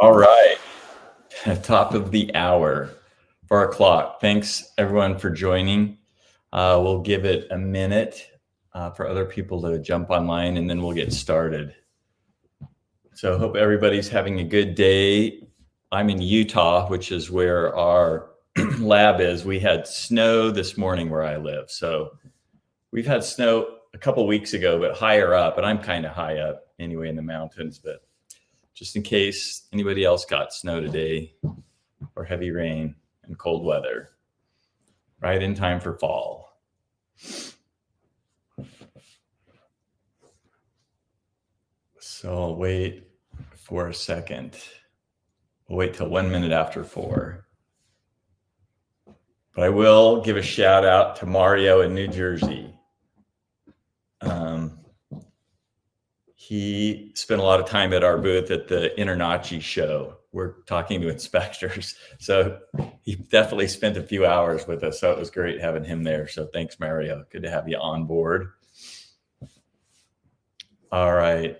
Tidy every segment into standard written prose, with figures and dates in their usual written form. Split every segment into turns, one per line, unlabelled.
All right, top of the hour, 4 o'clock. Thanks everyone for joining. We'll give it a minute for other people to jump online and then we'll get started. So hope everybody's having a good day. I'm in Utah, which is where our lab is. We had snow this morning where I live. So we've had snow a couple weeks ago, but higher up, and I'm kind of high up anyway in the mountains, but just in case anybody else got snow today or heavy rain and cold weather, right in time for fall. So I'll wait for a second. We'll wait till 1 minute after 4. But I will give a shout out to Mario in New Jersey. He spent a lot of time at our booth at the InterNACHI show. We're talking to inspectors. So he definitely spent a few hours with us. So it was great having him there. So thanks, Mario. Good to have you on board. All right.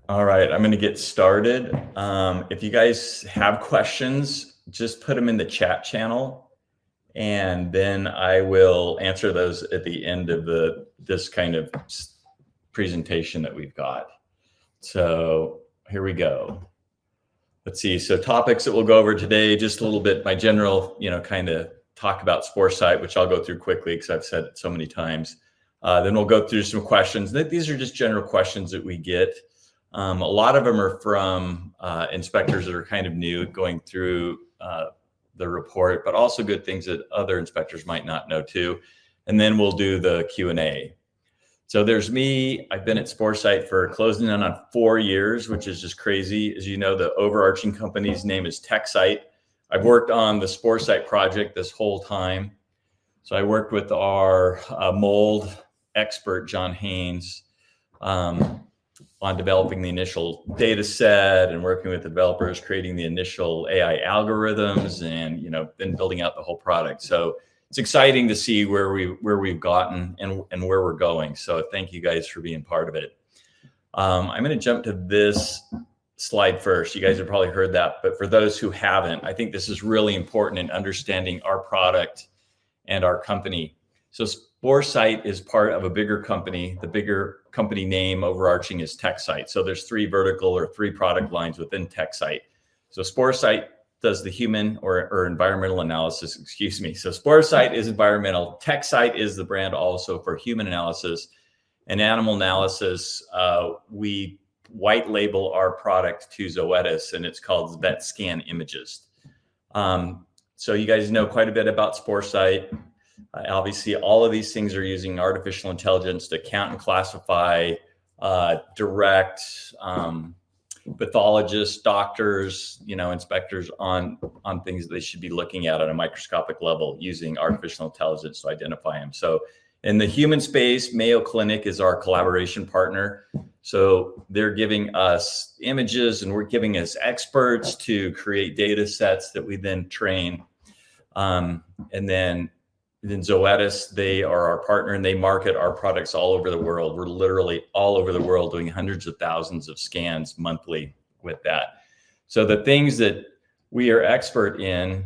All right, I'm going to get started. If you guys have questions, just put them in the chat channel. And then I will answer those at the end of this kind of presentation that we've got. So here we go. Let's see. So topics that we'll go over today, just a little bit, my general, kind of talk about Sporecyte, which I'll go through quickly because I've said it so many times. Then we'll go through some questions. These are just general questions that we get. A lot of them are from inspectors that are kind of new going through the report, but also good things that other inspectors might not know too. And then we'll do the Q&A. So there's me. I've been at Sporecyte for closing in on 4 years, which is just crazy. As you know, the overarching company's name is TechCyte. I've worked on the Sporecyte project this whole time. So I worked with our mold expert, John Haynes, on developing the initial data set and working with developers, creating the initial AI algorithms and, then building out the whole product. So it's exciting to see where we've gotten and where we're going. So thank you guys for being part of it. I'm going to jump to this slide first. You guys have probably heard that, but for those who haven't, I think this is really important in understanding our product and our company. So Sporecyte is part of a bigger company. The bigger company name overarching is TechCyte. So there's 3 vertical or 3 product lines within TechCyte. So Sporecyte does the human or environmental analysis, excuse me. So Sporecyte is environmental. TechCyte is the brand also for human analysis and animal analysis. We white label our product to Zoetis and it's called VetScan Images. So you guys know quite a bit about Sporecyte. Obviously, all of these things are using artificial intelligence to count and classify, direct pathologists, doctors, inspectors on things that they should be looking at on a microscopic level using artificial intelligence to identify them. So in the human space, Mayo Clinic is our collaboration partner. So they're giving us images and we're giving us experts to create data sets that we then train. And then Zoetis, they are our partner and they market our products all over the world. We're literally all over the world doing hundreds of thousands of scans monthly with that. So the things that we are expert in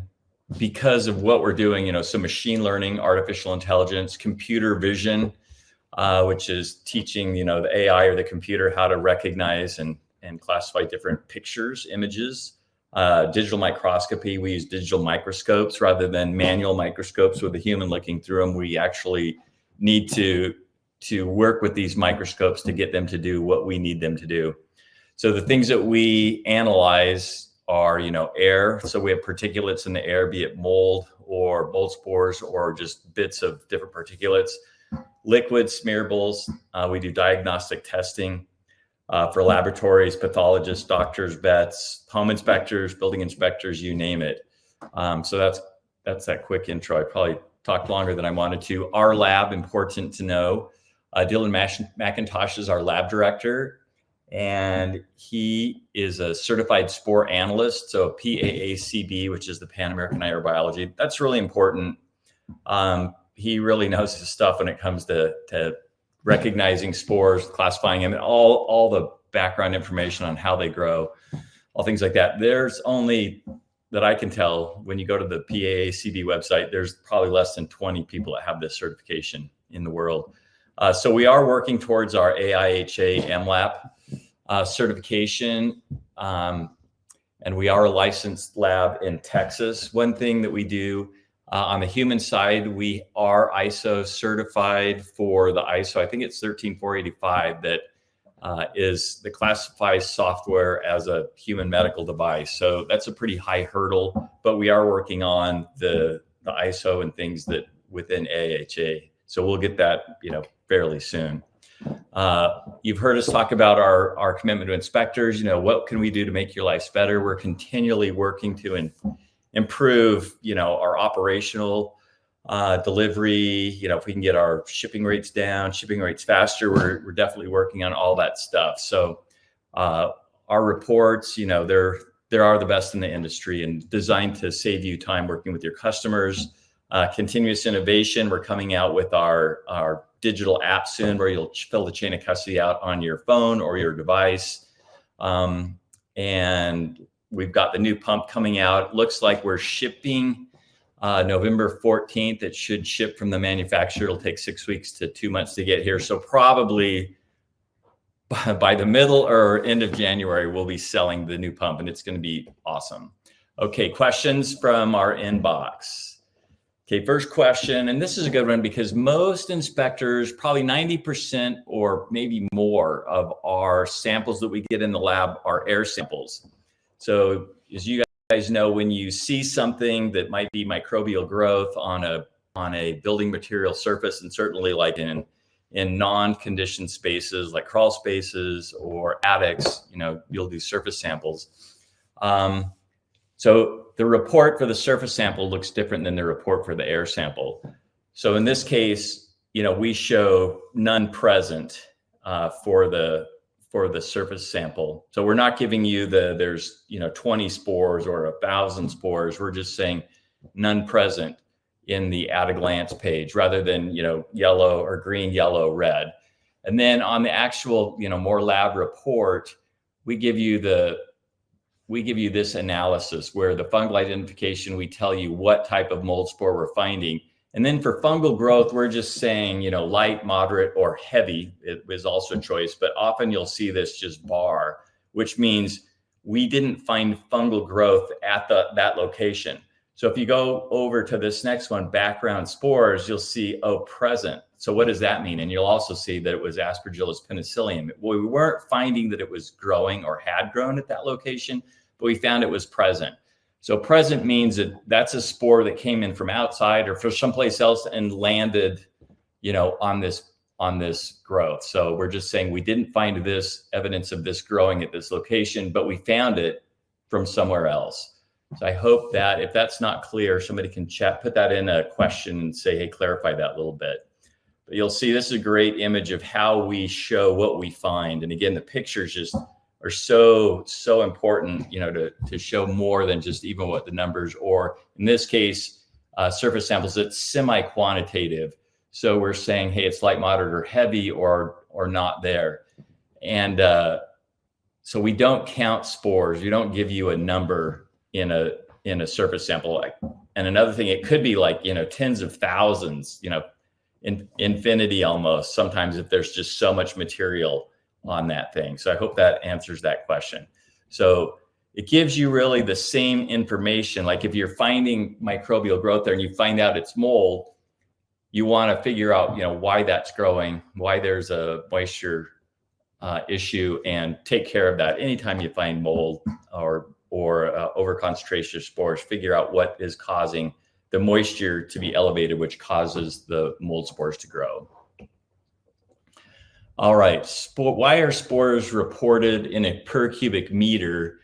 because of what we're doing, so machine learning, artificial intelligence, computer vision, which is teaching, the AI or the computer how to recognize and classify different pictures, images. Digital microscopy, we use digital microscopes rather than manual microscopes with a human looking through them. We actually need to work with these microscopes to get them to do what we need them to do. So the things that we analyze are, air. So we have particulates in the air, be it mold or mold spores or just bits of different particulates. Liquid smearables, we do diagnostic testing. For laboratories, pathologists, doctors, vets, home inspectors, building inspectors, you name it. So that's that quick intro. I probably talked longer than I wanted to. Our lab, important to know, Dylan McIntosh is our lab director, and he is a certified spore analyst, so PAACB, which is the Pan American Aerobiology. That's really important. He really knows his stuff when it comes to recognizing spores, classifying them, and all the background information on how they grow, all things like that. There's only, that I can tell, when you go to the PAACB website, there's probably less than 20 people that have this certification in the world. So we are working towards our AIHA MLAP certification. And we are a licensed lab in Texas. One thing that we do on the human side, we are ISO certified for the ISO, I think it's 13485, that classifies software as a human medical device. So that's a pretty high hurdle, but we are working on the ISO and things that within AIHA. So we'll get that, fairly soon. You've heard us talk about our commitment to inspectors. What can we do to make your lives better? We're continually working to improve, our operational delivery. If we can get our shipping rates down, shipping rates faster, we're definitely working on all that stuff. So our reports, they are the best in the industry and designed to save you time working with your customers. Continuous innovation. We're coming out with our digital app soon, where you'll fill the chain of custody out on your phone or your device. And we've got the new pump coming out. Looks like we're shipping November 14th. It should ship from the manufacturer. It'll take 6 weeks to 2 months to get here. So probably by the middle or end of January, we'll be selling the new pump, and it's going to be awesome. Okay, questions from our inbox. Okay, first question, and this is a good one because most inspectors, probably 90% or maybe more of our samples that we get in the lab are air samples. So as you guys know, when you see something that might be microbial growth on a building material surface, and certainly like in non-conditioned spaces like crawl spaces or attics, you'll do surface samples. So the report for the surface sample looks different than the report for the air sample. So in this case, we show none present for the surface sample. So we're not giving you there's 20 spores or 1,000 spores. We're just saying none present in the at a glance page, rather than yellow or green, yellow, red. And then on the actual more lab report, we give you this analysis where the fungal identification, we tell you what type of mold spore we're finding. And then for fungal growth, we're just saying, light, moderate, or heavy. It was also a choice, but often you'll see this just bar, which means we didn't find fungal growth at that location. So if you go over to this next one, background spores, you'll see, present. So what does that mean? And you'll also see that it was Aspergillus penicillium. We weren't finding that it was growing or had grown at that location, but we found it was present. So present means that that's a spore that came in from outside or from someplace else and landed, on this growth. So we're just saying we didn't find this evidence of this growing at this location, but we found it from somewhere else. So I hope that if that's not clear, somebody can put that in a question and say, hey, clarify that a little bit. But you'll see this is a great image of how we show what we find. And again, the pictures just are so important, to show more than just even what the numbers, or in this case, surface samples, it's semi-quantitative. So we're saying, hey, it's light, moderate, or heavy, or not there. And so we don't count spores. We don't give you a number in a surface sample. And another thing, it could be like, tens of thousands, infinity almost, sometimes, if there's just so much material on that thing. So I hope that answers that question. So it gives you really the same information. Like if you're finding microbial growth there and you find out it's mold, you want to figure out, why that's growing, why there's a moisture issue, and take care of that. Anytime you find mold or overconcentration of spores, figure out what is causing the moisture to be elevated, which causes the mold spores to grow. All right, why are spores reported in a per cubic meter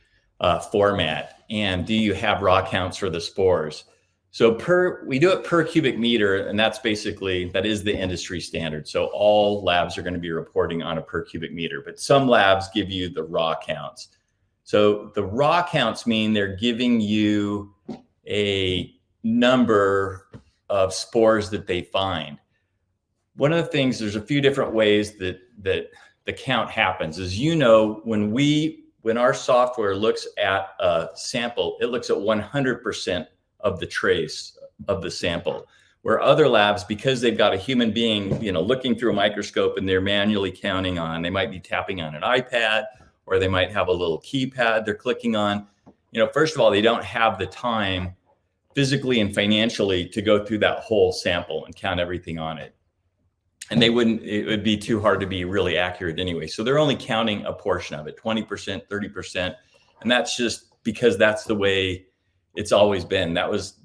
format? And do you have raw counts for the spores? So we do it per cubic meter, and that is the industry standard. So all labs are going to be reporting on a per cubic meter, but some labs give you the raw counts. So the raw counts mean they're giving you a number of spores that they find. one of the things, there's a few different ways that the count happens. As you know, when our software looks at a sample, it looks at 100% of the trace of the sample. Where other labs, because they've got a human being, looking through a microscope and they're manually counting on, they might be tapping on an iPad, or they might have a little keypad they're clicking on. First of all, they don't have the time physically and financially to go through that whole sample and count everything on it. And it would be too hard to be really accurate anyway. So they're only counting a portion of it, 20%, 30%. And that's just because that's the way it's always been.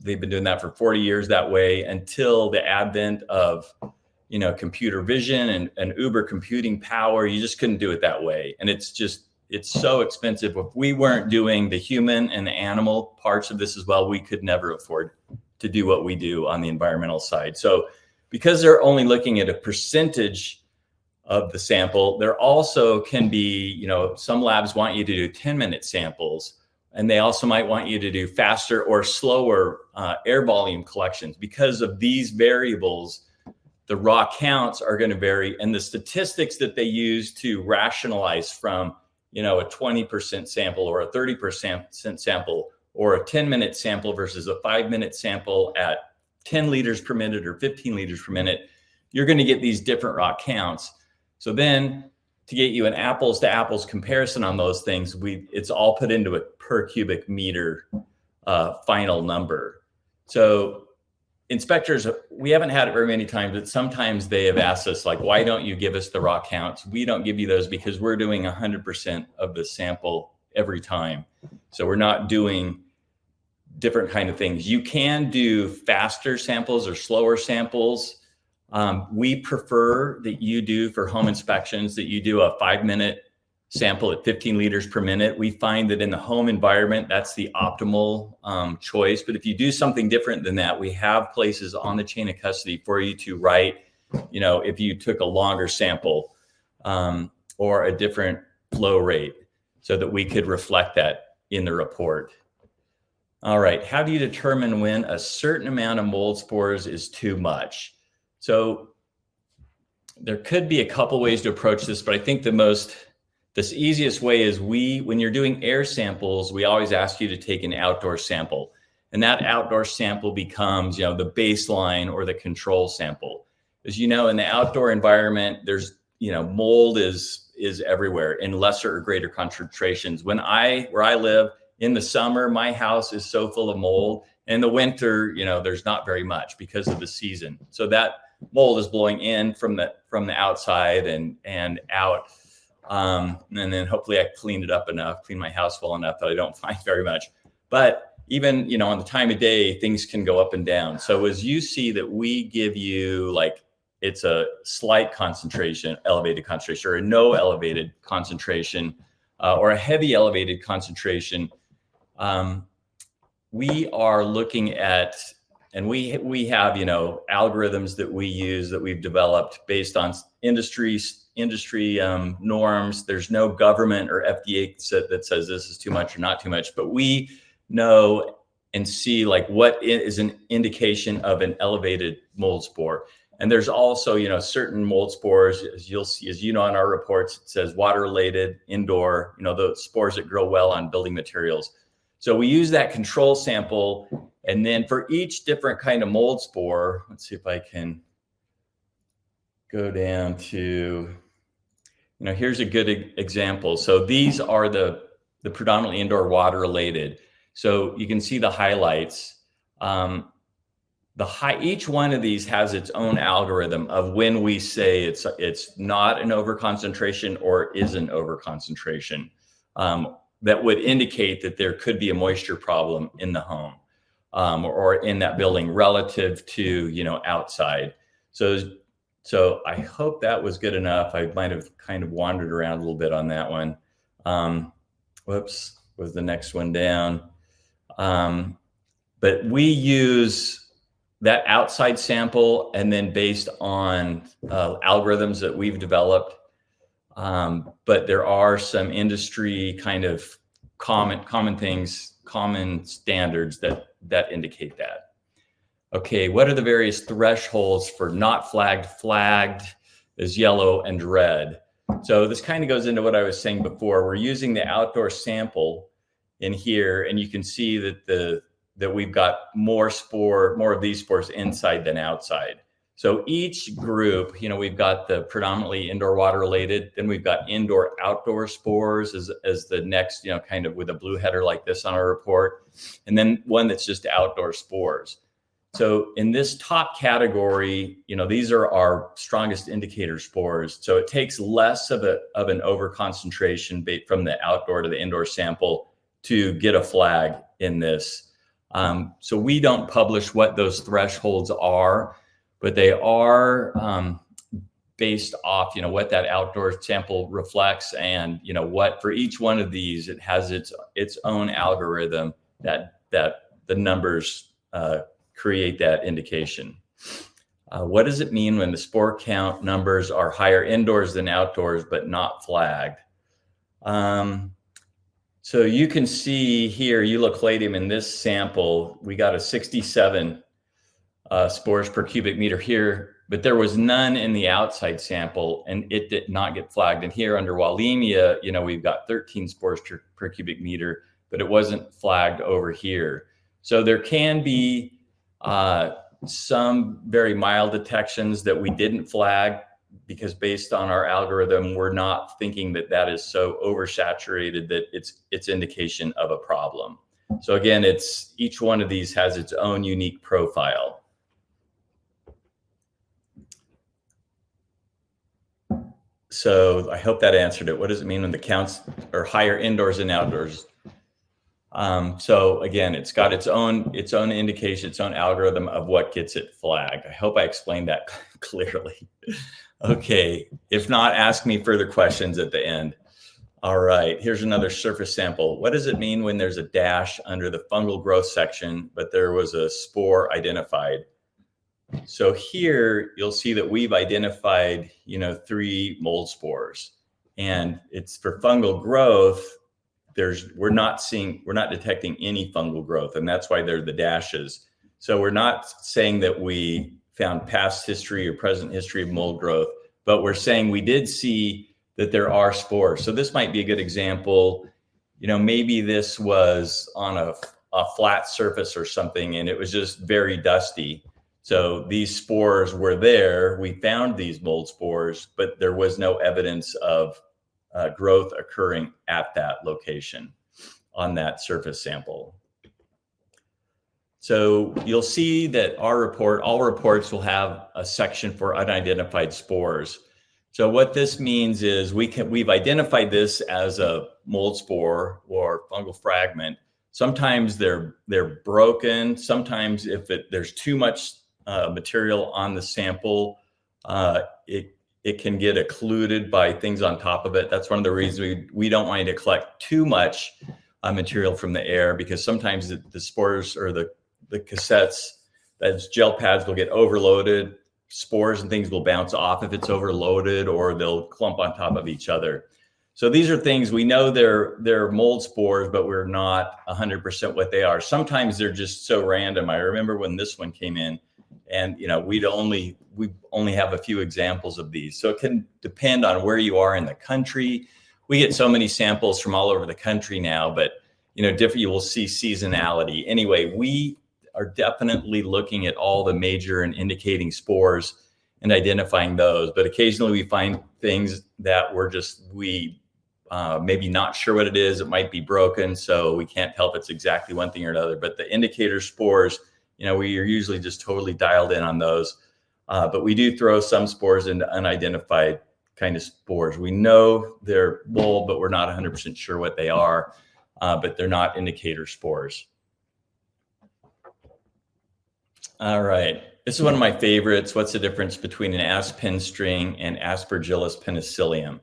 They've been doing that for 40 years that way, until the advent of, computer vision and uber computing power. You just couldn't do it that way. And it's so expensive. If we weren't doing the human and the animal parts of this as well, we could never afford to do what we do on the environmental side. So because they're only looking at a percentage of the sample, there also can be, some labs want you to do 10-minute samples, and they also might want you to do faster or slower air volume collections. Because of these variables, the raw counts are going to vary, and the statistics that they use to rationalize from, a 20% sample or a 30% sample, or a 10-minute sample versus a 5-minute sample at 10 liters per minute or 15 liters per minute, you're going to get these different raw counts. So then, to get you an apples to apples comparison on those things, it's all put into a per cubic meter final number. So inspectors, we haven't had it very many times, but sometimes they have asked us, like, why don't you give us the raw counts? We don't give you those because we're doing 100% of the sample every time. So we're not doing different kind of things. You can do faster samples or slower samples. We prefer that you do, for home inspections, that you do a 5-minute sample at 15 liters per minute. We find that in the home environment, that's the optimal choice. But if you do something different than that, we have places on the chain of custody for you to write, if you took a longer sample or a different flow rate, so that we could reflect that in the report. All right, how do you determine when a certain amount of mold spores is too much? So there could be a couple ways to approach this, but I think the easiest way is when you're doing air samples, we always ask you to take an outdoor sample. And that outdoor sample becomes, the baseline or the control sample. As you know, in the outdoor environment, there's, mold is everywhere in lesser or greater concentrations. Where I live, in the summer, my house is so full of mold. In the winter, there's not very much because of the season. So that mold is blowing in from the outside and out. And then hopefully I clean my house well enough that I don't find very much. But even, on the time of day, things can go up and down. So as you see that we give you, like, it's a slight concentration, elevated concentration, or a no elevated concentration, or a heavy elevated concentration, we are looking at, and we have, algorithms that we use, that we've developed based on industry norms. There's no government or FDA that says this is too much or not too much, but we know and see, like, what is an indication of an elevated mold spore. And there's also, certain mold spores, as you'll see, in our reports, it says water-related, indoor, the spores that grow well on building materials. So we use that control sample, and then for each different kind of mold spore, let's see if I can go down to, here's a good example. So these are the predominantly indoor water-related. So you can see the highlights. Each one of these has its own algorithm of when we say it's not an overconcentration or is an overconcentration. That would indicate that there could be a moisture problem in the home or in that building relative to, outside. So I hope that was good enough. I might have kind of wandered around a little bit on that one. Whoops, was the next one down. But we use that outside sample, and then based on algorithms that we've developed. But there are some industry kind of common things, common standards that indicate that. Okay, what are the various thresholds for not flagged? Flagged is yellow and red. So this kind of goes into what I was saying before. We're using the outdoor sample in here, and you can see that that we've got more of these spores inside than outside. So each group, we've got the predominantly indoor water related, then we've got indoor outdoor spores as the next, kind of with a blue header like this on our report, and then one that's just outdoor spores. So in this top category, these are our strongest indicator spores. So it takes less of an overconcentration from the outdoor to the indoor sample to get a flag in this. So we don't publish what those thresholds are, but they are based off, what that outdoor sample reflects, and what for each one of these, it has its own algorithm that the numbers create that indication. What does it mean when the spore count numbers are higher indoors than outdoors, but not flagged? So you can see here, Eulycladium in this sample, we got a 67 spores per cubic meter here, but there was none in the outside sample, and it did not get flagged. And here under Wallemia, we've got 13 spores per cubic meter, but it wasn't flagged over here. So there can be some very mild detections that we didn't flag, because based on our algorithm, we're not thinking that is so oversaturated that it's indication of a problem. So again, each one of these has its own unique profile. So I hope that answered it. What does it mean when the counts are higher indoors and outdoors? So again, it's got its own indication, its own algorithm of what gets it flagged. I hope I explained that clearly. Okay, if not, ask me further questions at the end. All right, here's another surface sample. What does it mean when there's a dash under the fungal growth section, but there was a spore identified? So here you'll see that we've identified, 3 mold spores, and it's for fungal growth. We're not detecting any fungal growth, and that's why they're the dashes. So we're not saying that we found past history or present history of mold growth, but we're saying we did see that there are spores. So this might be a good example. Maybe this was on a flat surface or something, and it was just very dusty. So these spores were there. We found these mold spores, but there was no evidence of growth occurring at that location on that surface sample. So you'll see that all reports will have a section for unidentified spores. So what this means is we've identified this as a mold spore or fungal fragment. Sometimes they're broken. Sometimes if there's too much material on the sample, it can get occluded by things on top of it. That's one of the reasons we don't want to collect too much material from the air, because sometimes the spores or the cassettes, those gel pads, will get overloaded. Spores and things will bounce off if it's overloaded, or they'll clump on top of each other. So these are things we know they're mold spores, but we're not 100% what they are. Sometimes they're just so random. I remember when this one came in, and we only have a few examples of these. So it can depend on where you are in the country. We get so many samples from all over the country now, but you will see seasonality. Anyway, we are definitely looking at all the major and indicating spores and identifying those. But occasionally we find things that we maybe not sure what it is. It might be broken, so we can't tell if it's exactly one thing or another. But the indicator spores, we are usually just totally dialed in on those. But we do throw some spores into unidentified kind of spores. We know they're mold, but we're not 100% sure what they are. But they're not indicator spores. All right, this is one of my favorites. What's the difference between an aspen string and Aspergillus penicillium?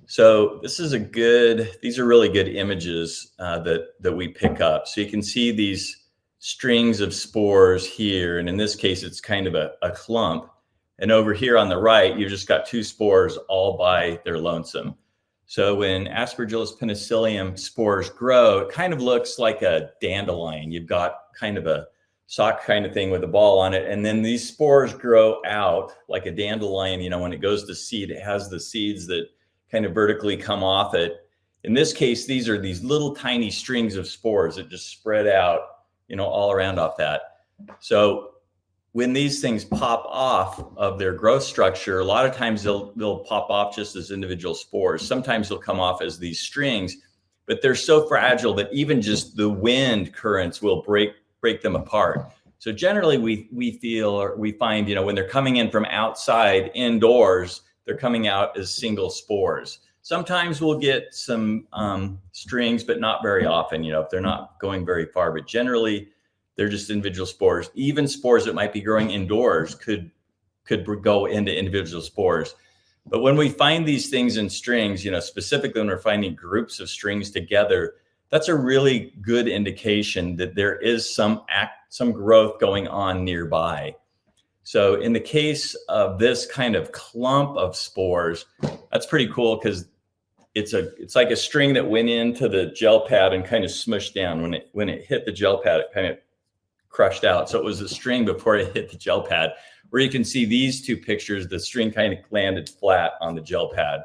So these are really good images that we pick up. So you can see these strings of spores here, and in this case, it's kind of a clump. And over here on the right, you've just got 2 spores all by their lonesome. So when Aspergillus penicillium spores grow, it kind of looks like a dandelion. You've got kind of a sock kind of thing with a ball on it. And then these spores grow out like a dandelion. You know, when it goes to seed, it has the seeds that kind of vertically come off it. In this case, these are these little tiny strings of spores that just spread out, you know, all around off that. So when these things pop off of their growth structure, a lot of times they'll pop off just as individual spores. Sometimes they'll come off as these strings, but they're so fragile that even just the wind currents will break them apart. So generally we find, you know, when they're coming in from outside indoors, they're coming out as single spores. Sometimes we'll get some strings, but not very often, you know, if they're not going very far, but generally they're just individual spores. Even spores that might be growing indoors could go into individual spores. But when we find these things in strings, you know, specifically when we're finding groups of strings together, that's a really good indication that there is some growth going on nearby. So in the case of this kind of clump of spores, that's pretty cool because it's like a string that went into the gel pad and kind of smushed down. When it hit the gel pad, it kind of crushed out. So it was a string before it hit the gel pad. Where you can see these two pictures, the string kind of landed flat on the gel pad.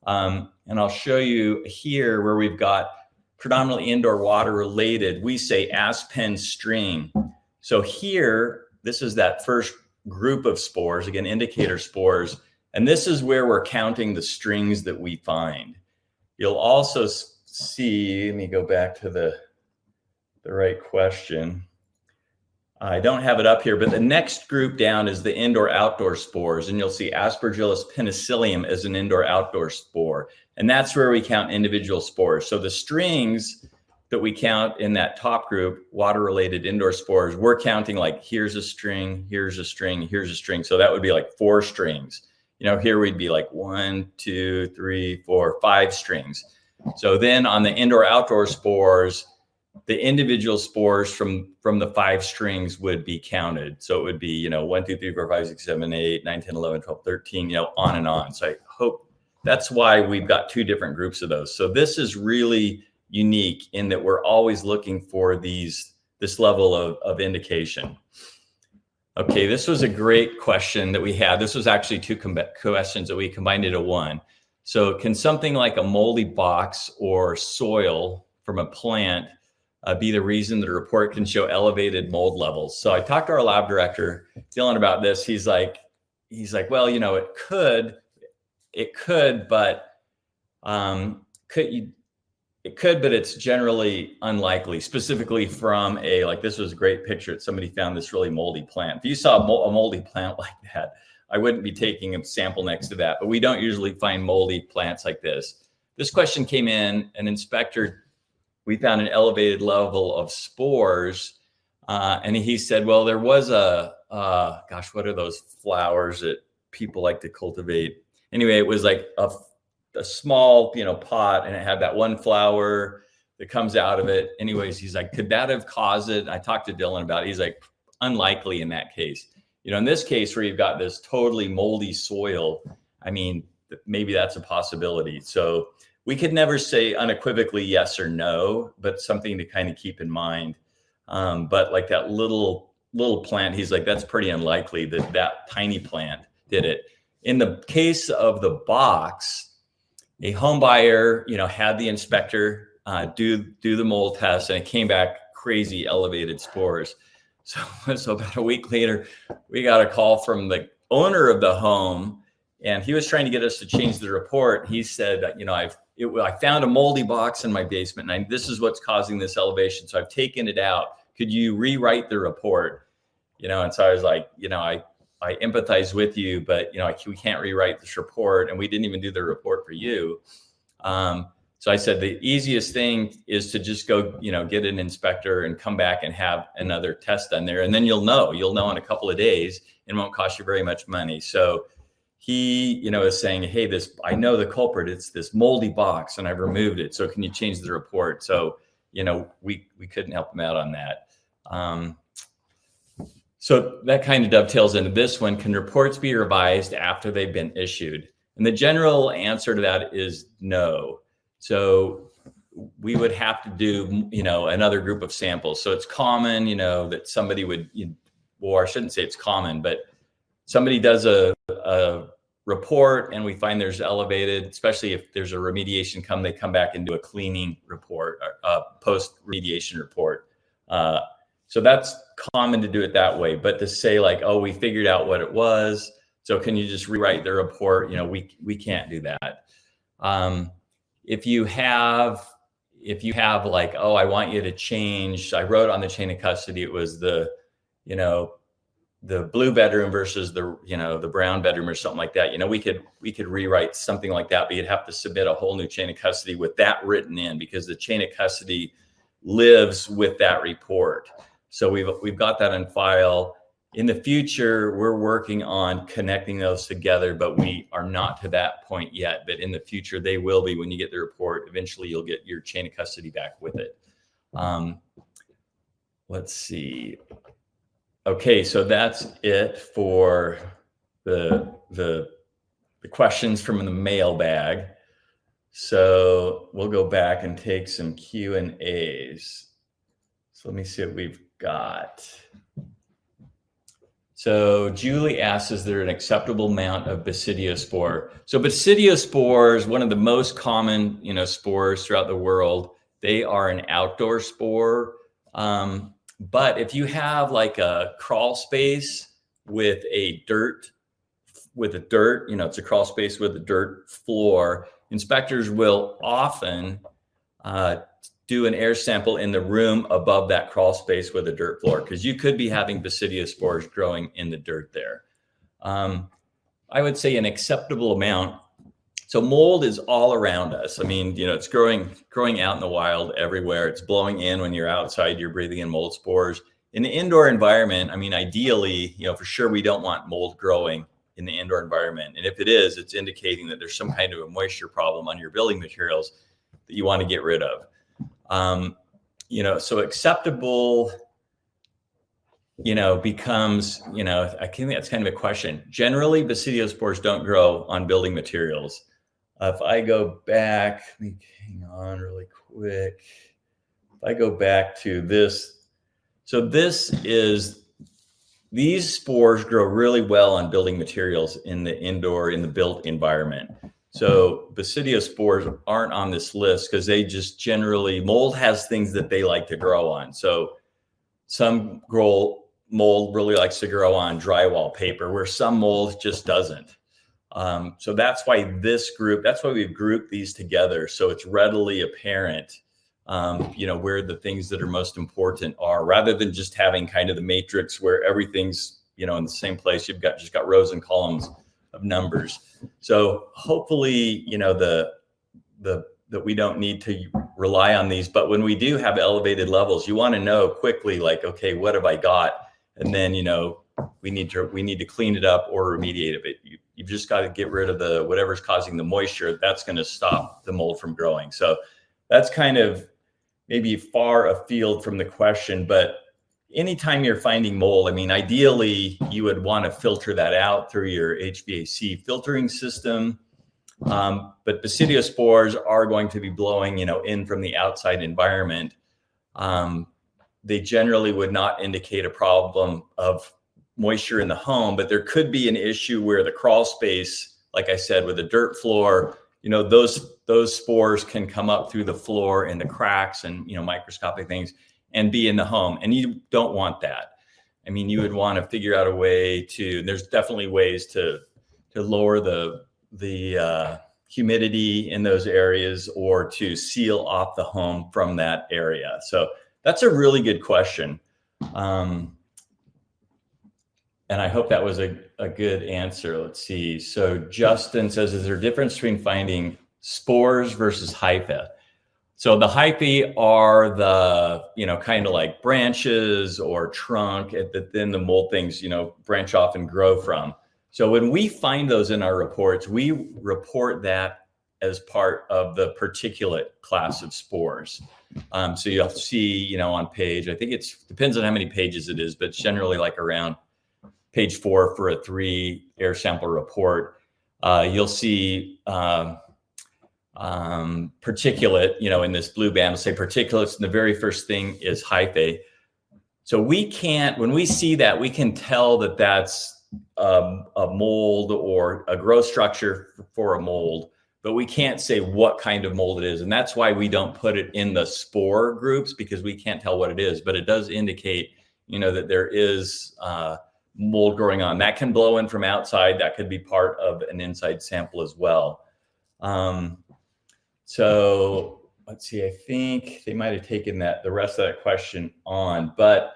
And I'll show you here where we've got predominantly indoor water related, we say aspen string. So here, this is that first group of spores, again, indicator spores. And this is where we're counting the strings that we find. You'll also see, let me go back to the right question. I don't have it up here, but the next group down is the indoor-outdoor spores, and you'll see Aspergillus penicillium as an indoor-outdoor spore, and that's where we count individual spores. So the strings that we count in that top group, water-related indoor spores, we're counting like here's a string, here's a string, here's a string. So that would be like 4 strings. You know, here we'd be like 1, 2, 3, 4, 5 strings. So then on the indoor-outdoor spores, the individual spores from the 5 strings would be counted. So it would be, you know, 1, 2, 3, 4, 5, 6, 7, 8, 9, 10, 11, 12, 13, you know, on and on. So I hope that's why we've got 2 different groups of those. So this is really unique in that we're always looking for this level of indication. Okay, this was a great question that we had. This was actually 2 questions that we combined into one. So can something like a moldy box or soil from a plant be the reason the report can show elevated mold levels? So I talked to our lab director, Dylan, about this. He's like, well, you know, it could, but but it's generally unlikely, specifically from like this was a great picture. Somebody found this really moldy plant. If you saw a moldy plant like that, I wouldn't be taking a sample next to that, but we don't usually find moldy plants like this. This question came in, an inspector, we found an elevated level of spores. And he said, well, there was gosh, what are those flowers that people like to cultivate? Anyway, it was like a small, you know, pot, and it had that one flower that comes out of it. Anyways, he's like, could that have caused it? I talked to Dylan about it. He's like, unlikely in that case. You know, in this case where you've got this totally moldy soil, I mean, maybe that's a possibility. So we could never say unequivocally yes or no, but something to kind of keep in mind. But like that little plant, he's like, that's pretty unlikely that tiny plant did it. In the case of the box, a home buyer, you know, had the inspector do the mold test, and it came back crazy elevated spores. So about a week later, we got a call from the owner of the home, and he was trying to get us to change the report. He said, you know, I found a moldy box in my basement, and this is what's causing this elevation. So I've taken it out. Could you rewrite the report? You know, and so I was like, you know, I empathize with you, but you know, we can't rewrite this report, and we didn't even do the report for you. So I said the easiest thing is to just go, you know, get an inspector and come back and have another test done there, and then you'll know in a couple of days, and it won't cost you very much money. So he, you know, is saying, hey, I know the culprit, it's this moldy box, and I've removed it. So can you change the report? So, you know, we couldn't help him out on that. So that kind of dovetails into this one. Can reports be revised after they've been issued? And the general answer to that is no. So we would have to do, another group of samples. So it's common, that somebody would, or I shouldn't say it's common, but somebody does a report and we find there's elevated, especially if there's a remediation they come back and do a cleaning report, post remediation report. So that's common to do it that way. But to say like, oh, we figured out what it was, so can you just rewrite the report? We can't do that. If you have like, oh, I want you to change, I wrote on the chain of custody, it was the blue bedroom versus the brown bedroom or something like that. We could rewrite something like that, but you'd have to submit a whole new chain of custody with that written in, because the chain of custody lives with that report. So we've got that on file. In the future, we're working on connecting those together, but we are not to that point yet. But in the future, they will be. When you get the report, eventually you'll get your chain of custody back with it. Let's see. Okay, so that's it for the questions from the mailbag. So we'll go back and take some Q&As. So let me see what we've got. So Julie asks, is there an acceptable amount of Basidiospore? So Basidiospore is one of the most common, spores throughout the world. They are an outdoor spore. But if you have like a crawl space with a dirt, it's a crawl space with a dirt floor, inspectors will often do an air sample in the room above that crawl space with a dirt floor, because you could be having Basidiospores growing in the dirt there. I would say an acceptable amount. So mold is all around us. I mean, it's growing out in the wild everywhere. It's blowing in when you're outside, you're breathing in mold spores. In the indoor environment, I mean, ideally, for sure we don't want mold growing in the indoor environment. And if it is, it's indicating that there's some kind of a moisture problem on your building materials that you want to get rid of. So acceptable, becomes, I think that's kind of a question. Generally, Basidiospores don't grow on building materials. If I go back, hang on really quick. If I go back to this, so these spores grow really well on building materials in the built environment. So Basidiospores aren't on this list because they just generally, mold has things that they like to grow on. So some mold really likes to grow on drywall paper, where some mold just doesn't. So that's why we've grouped these together. So it's readily apparent, where the things that are most important are, rather than just having kind of the matrix where everything's, in the same place. You've just got rows and columns of numbers. So hopefully, that we don't need to rely on these, but when we do have elevated levels, you want to know quickly, like, okay, what have I got? And then, we need to clean it up or remediate it. You've just got to get rid of whatever's causing the moisture. That's going to stop the mold from growing. So that's kind of maybe far afield from the question, but anytime you're finding mold, I mean, ideally you would want to filter that out through your HVAC filtering system. But Basidiospores are going to be blowing, in from the outside environment. They generally would not indicate a problem of moisture in the home, but there could be an issue where the crawl space, like I said, with a dirt floor, those spores can come up through the floor and the cracks and, microscopic things and be in the home. And you don't want that. I mean, you would want to figure out a way there's definitely ways to lower the humidity in those areas, or to seal off the home from that area. So that's a really good question. And I hope that was a good answer. Let's see. So Justin says, is there a difference between finding spores versus hyphae? So the hyphae are the, kind of like branches or trunk that then the mold things, branch off and grow from. So when we find those in our reports, we report that as part of the particulate class of spores. So you'll see, on page, I think depends on how many pages it is, but it's generally like around page 4 for a 3 air sample report. You'll see particulate, in this blue band, we'll say particulates, and the very first thing is hyphae. So when we see that, we can tell that that's a mold or a growth structure for a mold, but we can't say what kind of mold it is. And that's why we don't put it in the spore groups, because we can't tell what it is, but it does indicate, that there is mold growing on. That can blow in from outside. That could be part of an inside sample as well. So let's see, I think they might have taken the rest of that question on, but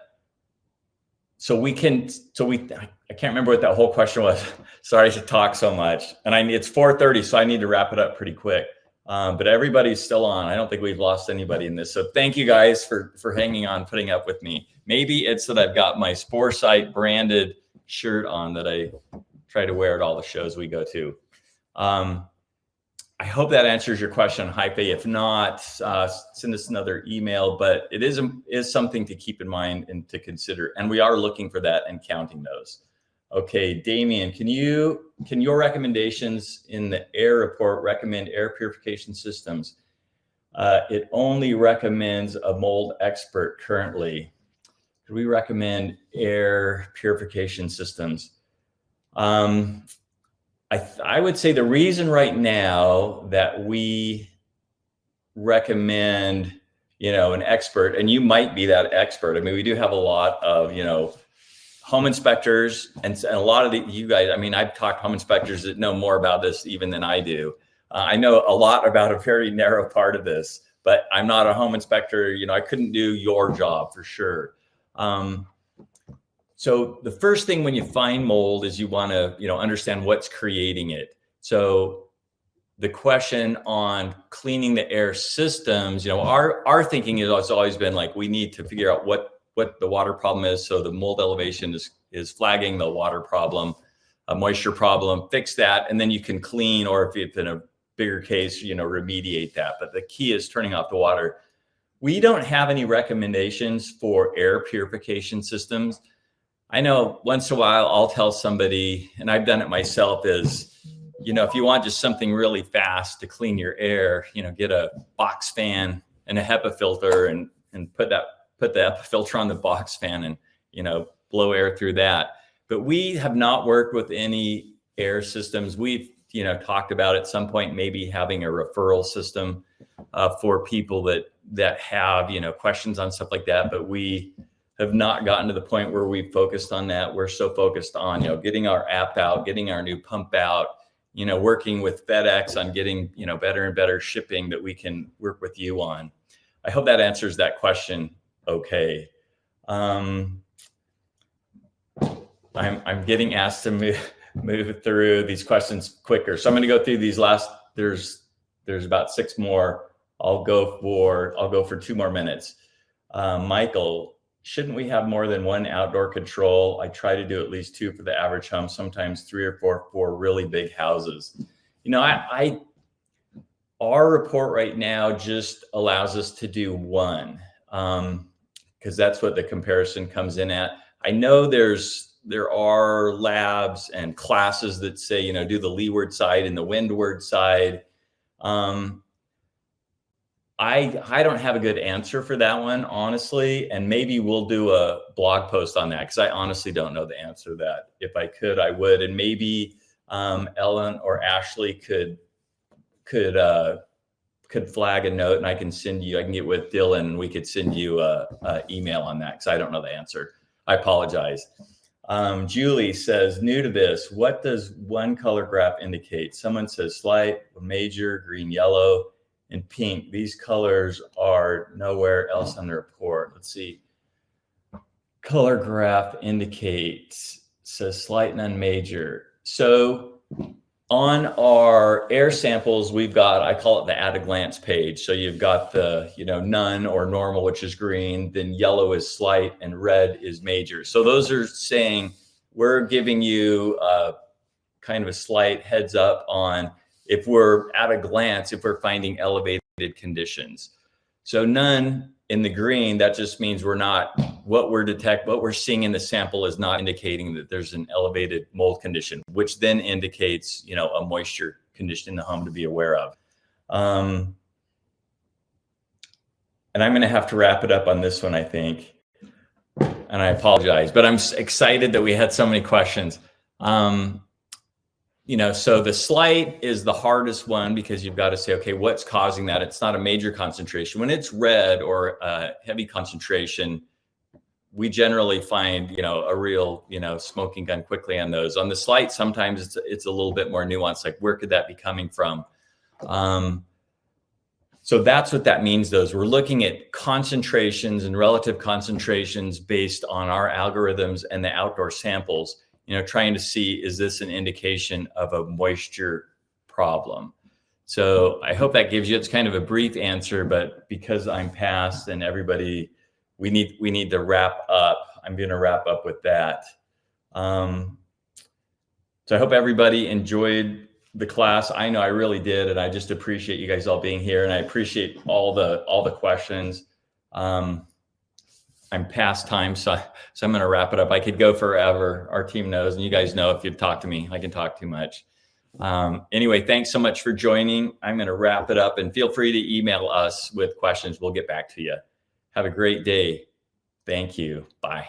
I can't remember what that whole question was. Sorry to talk so much. And it's 4:30, so I need to wrap it up pretty quick. But everybody's still on. I don't think we've lost anybody in this. So thank you guys for hanging on, putting up with me. Maybe it's that I've got my Sporecyte branded shirt on that I try to wear at all the shows we go to. I hope that answers your question on hyphae. If not, send us another email, but it is something to keep in mind and to consider. And we are looking for that and counting those. Okay, Damien, can your recommendations in the air report recommend air purification systems? It only recommends a mold expert currently. Could we recommend air purification systems? I would say the reason right now that we recommend, an expert, and you might be that expert. I mean, we do have a lot of, home inspectors and a lot of you guys. I mean, I've talked to home inspectors that know more about this even than I do. I know a lot about a very narrow part of this, but I'm not a home inspector. I couldn't do your job for sure. So the first thing when you find mold is you want to, understand what's creating it. So the question on cleaning the air systems, our thinking has always been like, we need to figure out what the water problem is. So the mold elevation is flagging the water problem, a moisture problem, fix that. And then you can clean, or if it's in a bigger case, remediate that. But the key is turning off the water. We don't have any recommendations for air purification systems. I know once in a while I'll tell somebody, and I've done it myself, is, if you want just something really fast to clean your air, get a box fan and a HEPA filter and put the HEPA filter on the box fan and, blow air through that. But we have not worked with any air systems. We've, talked about at some point maybe having a referral system for people that have, questions on stuff like that. But we have not gotten to the point where we've focused on that. We're so focused on, getting our app out, getting our new pump out, working with FedEx on getting, better and better shipping that we can work with you on. I hope that answers that question. Okay. I'm getting asked to move through these questions quicker. So I'm going to go through these there's about 6 more. I'll go for 2 more minutes. Michael, shouldn't we have more than 1 outdoor control? I try to do at least 2 for the average home, sometimes 3 or 4 for really big houses. Our report right now just allows us to do 1, because that's what the comparison comes in at. I know there are labs and classes that say, do the leeward side and the windward side. I don't have a good answer for that one, honestly, and maybe we'll do a blog post on that, because I honestly don't know the answer to that. If I could, I would, and maybe Ellen or Ashley could flag a note, and I can get with Dylan, and we could send you a email on that, because I don't know the answer. I apologize. Julie says, new to this, what does one color graph indicate? Someone says slight, major, green, yellow, and pink. These colors are nowhere else on the report. Let's see. Color graph indicates, says slight, none, major. So on our air samples, we've got, I call it the at a glance page. So you've got the, none or normal, which is green, then yellow is slight, and red is major. So those are saying we're giving you kind of a slight heads up on if we're at a glance, if we're finding elevated conditions. So none in the green, that just means what we're seeing in the sample is not indicating that there's an elevated mold condition, which then indicates, a moisture condition in the home to be aware of. And I'm going to have to wrap it up on this one, I think. And I apologize, but I'm excited that we had so many questions. You know, so the slight is the hardest one because you've got to say, okay, what's causing that? It's not a major concentration. When it's red or a heavy concentration, we generally find, you know, a real, you know, smoking gun quickly on those. On the slight, sometimes it's a little bit more nuanced, like where could that be coming from? So that's what that means, though, is we're looking at concentrations and relative concentrations based on our algorithms and the outdoor samples, you know, trying to see, is this an indication of a moisture problem? So I hope that gives you, it's kind of a brief answer, but because I'm past and everybody, we need to wrap up. I'm going to wrap up with that. So I hope everybody enjoyed the class. I know I really did, and I just appreciate you guys all being here, and I appreciate all the questions. I'm past time, so I'm going to wrap it up. I could go forever. Our team knows, and you guys know if you've talked to me, I can talk too much. Anyway, thanks so much for joining. I'm going to wrap it up, and feel free to email us with questions. We'll get back to you. Have a great day. Thank you. Bye.